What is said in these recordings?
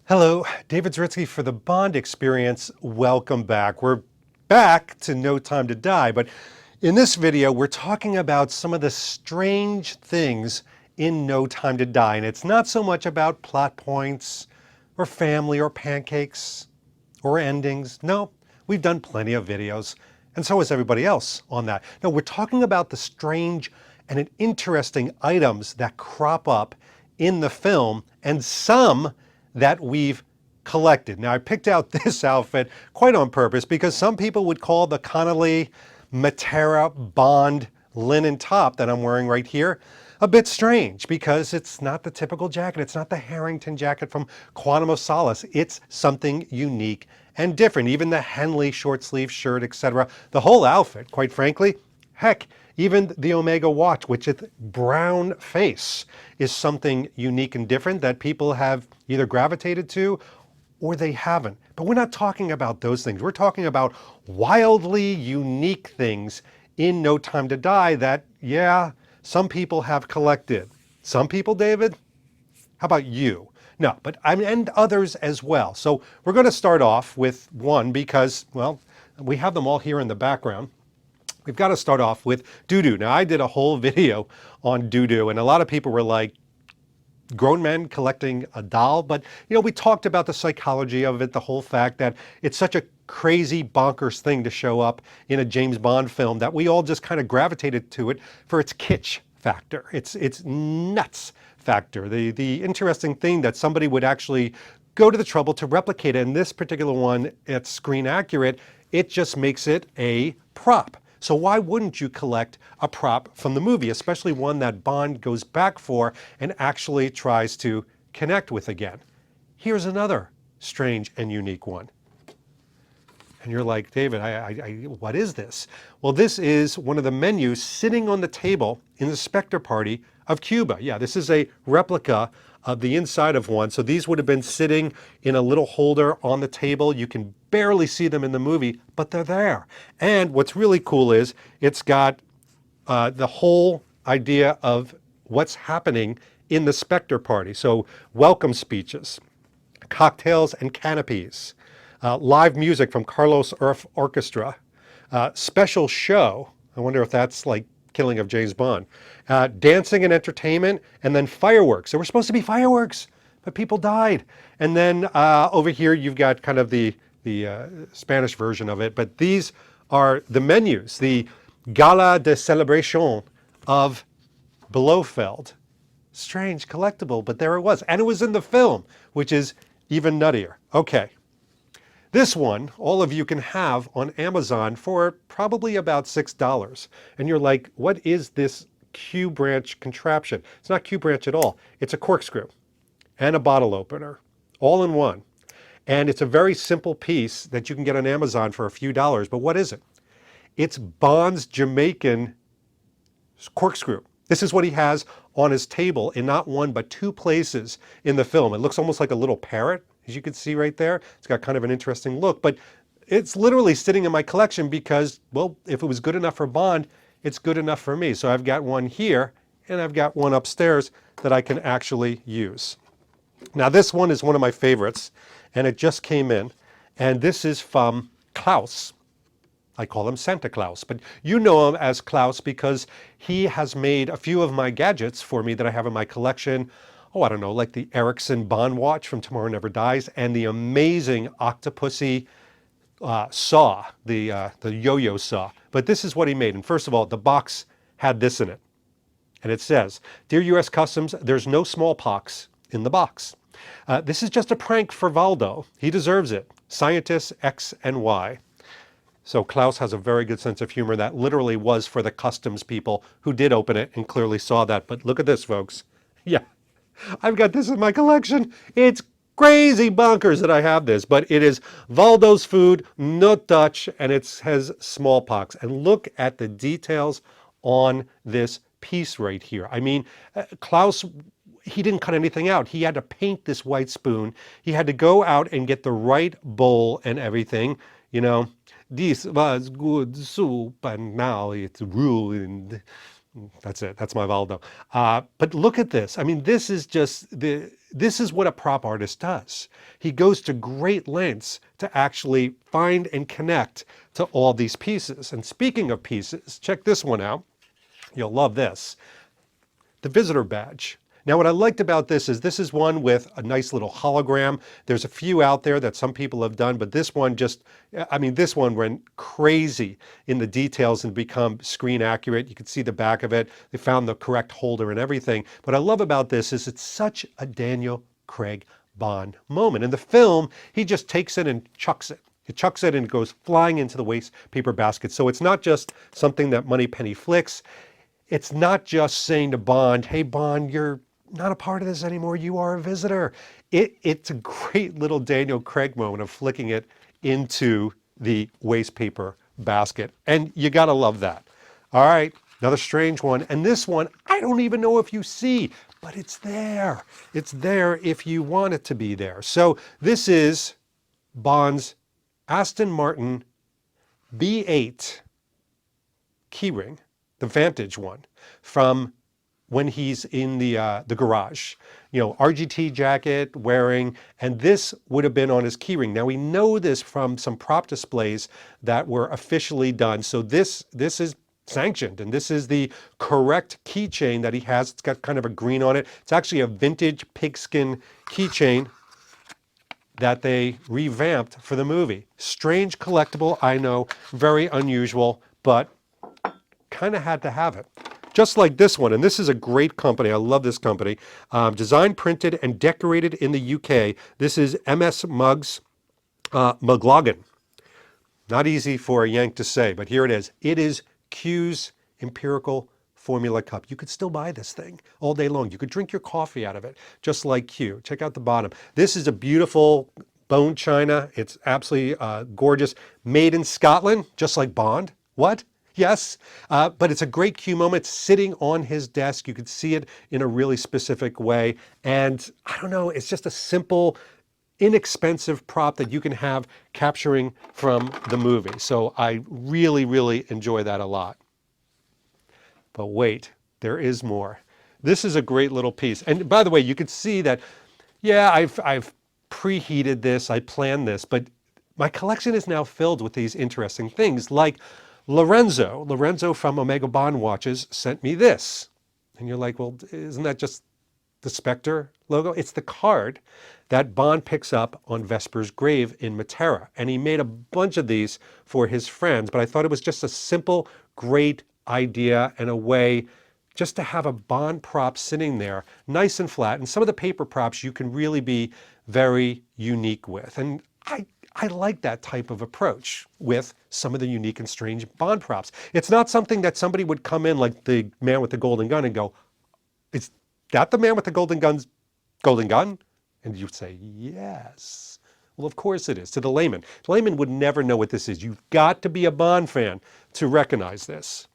Hello, David Zaritsky for the Bond Experience. Welcome back. We're back to No Time to Die, but in this video, we're talking about some of the strange things in No Time to Die. And it's not so much about plot points or family or pancakes or endings. No, we've done plenty of videos, and so has everybody else on that. No, we're talking about the strange and interesting items that crop up in the film, and some that we've collected. Now, I picked out this outfit quite on purpose because some people would call the Connolly Matera Bond linen top that I'm wearing right here a bit strange because it's not the typical jacket. It's not the Harrington jacket from Quantum of Solace. It's something unique and different. Even the Henley short sleeve shirt, etc. The whole outfit, quite frankly, heck, even the Omega watch, which its brown face is something unique and different that people have either gravitated to or they haven't. But we're not talking about those things. We're talking about wildly unique things in No Time to Die that, yeah, some people have collected. Some people, David? How about you? No, but and others as well. So we're going to start off with one because, well, we have them all here in the background. We've got to start off with Doo-Doo. Now, I did a whole video on Doo-Doo, and a lot of people were like, grown men collecting a doll, but we talked about the psychology of it, the whole fact that it's such a crazy bonkers thing to show up in a James Bond film that we all just kind of gravitated to it for its kitsch factor, its nuts factor. The interesting thing that somebody would actually go to the trouble to replicate it. In this particular one, it's screen accurate. It just makes it a prop. So why wouldn't you collect a prop from the movie, especially one that Bond goes back for and actually tries to connect with again? Here's another strange and unique one. And you're like, David, what is this? Well, this is one of the menus sitting on the table in the Spectre party of Cuba. Yeah, this is a replica of the inside of one. So these would have been sitting in a little holder on the table. You can barely see them in the movie, but they're there. And what's really cool is it's got the whole idea of what's happening in the Spectre party. So welcome speeches, cocktails and canopies, live music from Carlos Urf Orchestra, special show. I wonder if that's like Killing of James Bond. Dancing and entertainment, and then fireworks. There were supposed to be fireworks, but people died. And then over here you've got kind of the Spanish version of it, but these are the menus, the Gala de Celebration of Blofeld. Strange collectible, but there it was. And it was in the film, which is even nuttier. Okay. This one, all of you can have on Amazon for probably about $6. And you're like, what is this Q branch contraption? It's not Q branch at all. It's a corkscrew and a bottle opener, all in one. And it's a very simple piece that you can get on Amazon for a few dollars. But what is it? It's Bond's Jamaican corkscrew. This is what he has on his table in not one but two places in the film. It looks almost like a little parrot, as you can see right there. It's got kind of an interesting look, but it's literally sitting in my collection because, well, if it was good enough for Bond, it's good enough for me. So I've got one here and I've got one upstairs that I can actually use. Now this one is one of my favorites and it just came in, and this is from Klaus. I call him Santa Claus, but you know him as Klaus because he has made a few of my gadgets for me that I have in my collection. Oh, I don't know, like the Ericsson Bond watch from Tomorrow Never Dies and the amazing Octopussy saw, the yo-yo saw. But this is what he made. And first of all, the box had this in it. And it says, "Dear U.S. Customs, there's no smallpox in the box. This is just a prank for Valdo. He deserves it. Scientists X and Y." So Klaus has a very good sense of humor. That literally was for the customs people who did open it and clearly saw that. But look at this, folks. Yeah, I've got this in my collection. It's crazy bonkers that I have this, but it is Valdo's food, no touch, and it has smallpox. And look at the details on this piece right here. I mean, Klaus, he didn't cut anything out. He had to paint this white spoon. He had to go out and get the right bowl and everything, This was good soup, and now it's ruined. That's it. That's my Valdo. But look at this. I mean, this is just this is what a prop artist does. He goes to great lengths to actually find and connect to all these pieces. And speaking of pieces, check this one out. You'll love this. The visitor badge. Now, what I liked about this is one with a nice little hologram. There's a few out there that some people have done, but this one this one went crazy in the details and become screen accurate. You can see the back of it. They found the correct holder and everything. What I love about this is it's such a Daniel Craig Bond moment. In the film, he just takes it and chucks it. He chucks it and it goes flying into the waste paper basket. So it's not just something that Moneypenny flicks. It's not just saying to Bond, hey, Bond, you're not a part of this anymore. You are a visitor. It's a great little Daniel Craig moment of flicking it into the waste paper basket. And you got to love that. All right, another strange one. And this one, I don't even know if you see, but it's there. It's there if you want it to be there. So this is Bond's Aston Martin B8 keyring, the Vantage one, from when he's in the garage. You know, RGT jacket wearing, and this would have been on his keyring. Now we know this from some prop displays that were officially done. So this is sanctioned, and this is the correct keychain that he has. It's got kind of a green on it. It's actually a vintage pigskin keychain that they revamped for the movie. Strange collectible, I know, very unusual, but kind of had to have it. Just like this one, and this is a great company. I love this company. Designed, printed, and decorated in the UK. This is MS Mugs Muglogan. Not easy for a Yank to say, but here it is. It is Q's Empirical Formula Cup. You could still buy this thing all day long. You could drink your coffee out of it, just like Q. Check out the bottom. This is a beautiful bone china. It's absolutely gorgeous. Made in Scotland, just like Bond. What? Yes, but it's a great Q moment. It's sitting on his desk. You could see it in a really specific way. And I don't know, it's just a simple, inexpensive prop that you can have capturing from the movie. So I really, really enjoy that a lot. But wait, there is more. This is a great little piece. And by the way, you could see that, yeah, I've preheated this, I planned this, but my collection is now filled with these interesting things like Lorenzo from Omega Bond Watches sent me this. And you're like, well, isn't that just the Spectre logo? It's the card that Bond picks up on Vesper's grave in Matera. And he made a bunch of these for his friends, but I thought it was just a simple, great idea and a way just to have a Bond prop sitting there, nice and flat. And some of the paper props you can really be very unique with. And I like that type of approach with some of the unique and strange Bond props. It's not something that somebody would come in like the man with the golden gun and go, is that the man with the golden gun? And you'd say, yes. Well, of course it is, to the layman. The layman would never know what this is. You've got to be a Bond fan to recognize this.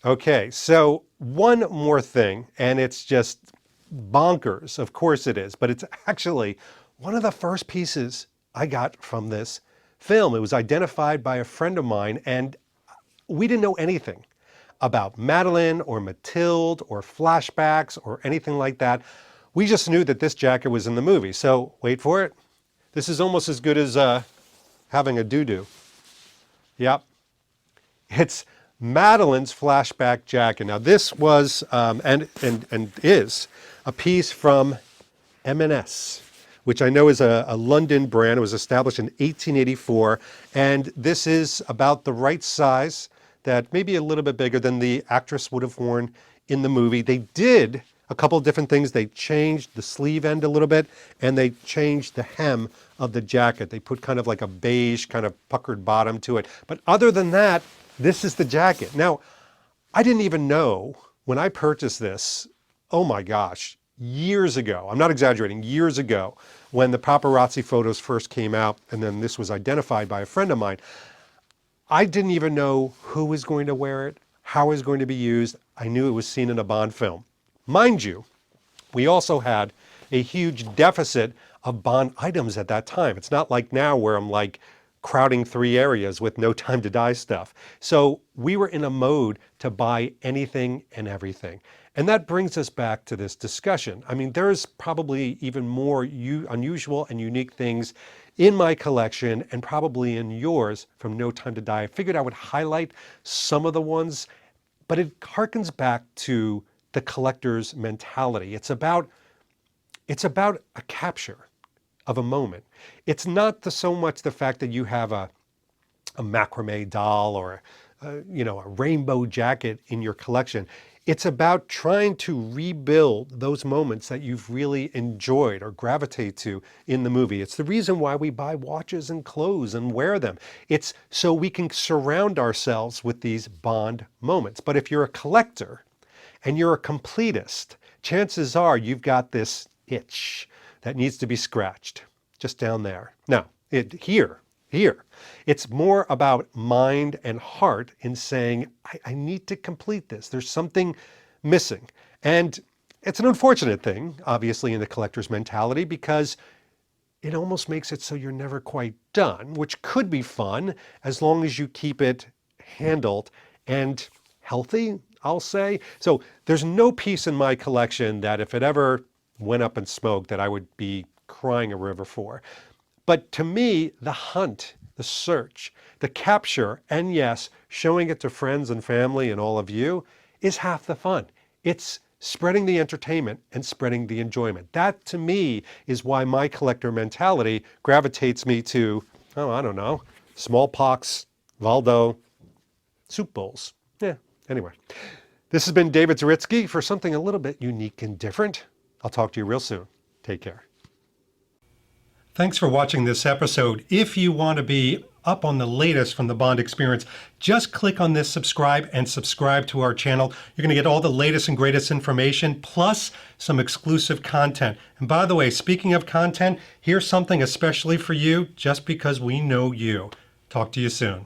Okay, so one more thing, and it's just bonkers. Of course it is, but it's actually one of the first pieces I got from this film. It was identified by a friend of mine, and we didn't know anything about Madeline or Mathilde or flashbacks or anything like that. We just knew that this jacket was in the movie. So wait for it. This is almost as good as having a doo-doo. Yep. It's Madeline's flashback jacket. Now this was and is a piece from M&S, which I know is a London brand. It was established in 1884, and this is about the right size, that maybe a little bit bigger than the actress would have worn in the movie. They did a couple of different things. They changed the sleeve end a little bit, and they changed the hem of the jacket. They put kind of like a beige, kind of puckered bottom to it. But other than that, this is the jacket. Now, I didn't even know when I purchased this, oh my gosh, years ago, I'm not exaggerating, years ago, when the paparazzi photos first came out, and then this was identified by a friend of mine, I didn't even know who was going to wear it, how it was going to be used. I knew it was seen in a Bond film. Mind you, we also had a huge deficit of Bond items at that time. It's not like now where I'm like crowding 3 areas with No Time to Die stuff. So we were in a mode to buy anything and everything. And that brings us back to this discussion. I mean, there's probably even more unusual and unique things in my collection and probably in yours from No Time to Die. I figured I would highlight some of the ones, but it harkens back to the collector's mentality. It's about a capture of a moment. It's not so much the fact that you have a macrame doll or a rainbow jacket in your collection. It's about trying to rebuild those moments that you've really enjoyed or gravitate to in the movie. It's the reason why we buy watches and clothes and wear them. It's so we can surround ourselves with these Bond moments. But if you're a collector and you're a completist, chances are you've got this itch that needs to be scratched just down there. Now, here. It's more about mind and heart in saying, I need to complete this. There's something missing. And it's an unfortunate thing, obviously, in the collector's mentality, because it almost makes it so you're never quite done, which could be fun as long as you keep it handled and healthy, I'll say. So there's no piece in my collection that if it ever went up in smoke that I would be crying a river for. But to me, the hunt, the search, the capture, and yes, showing it to friends and family and all of you is half the fun. It's spreading the entertainment and spreading the enjoyment. That to me is why my collector mentality gravitates me to, I don't know, smallpox, Valdo, soup bowls. Yeah, anyway. This has been David Zaritsky for something a little bit unique and different. I'll talk to you real soon. Take care. Thanks for watching this episode. If you want to be up on the latest from the Bond experience, just click on this subscribe and subscribe to our channel. You're going to get all the latest and greatest information, plus some exclusive content. And by the way, speaking of content, here's something especially for you, just because we know you. Talk to you soon.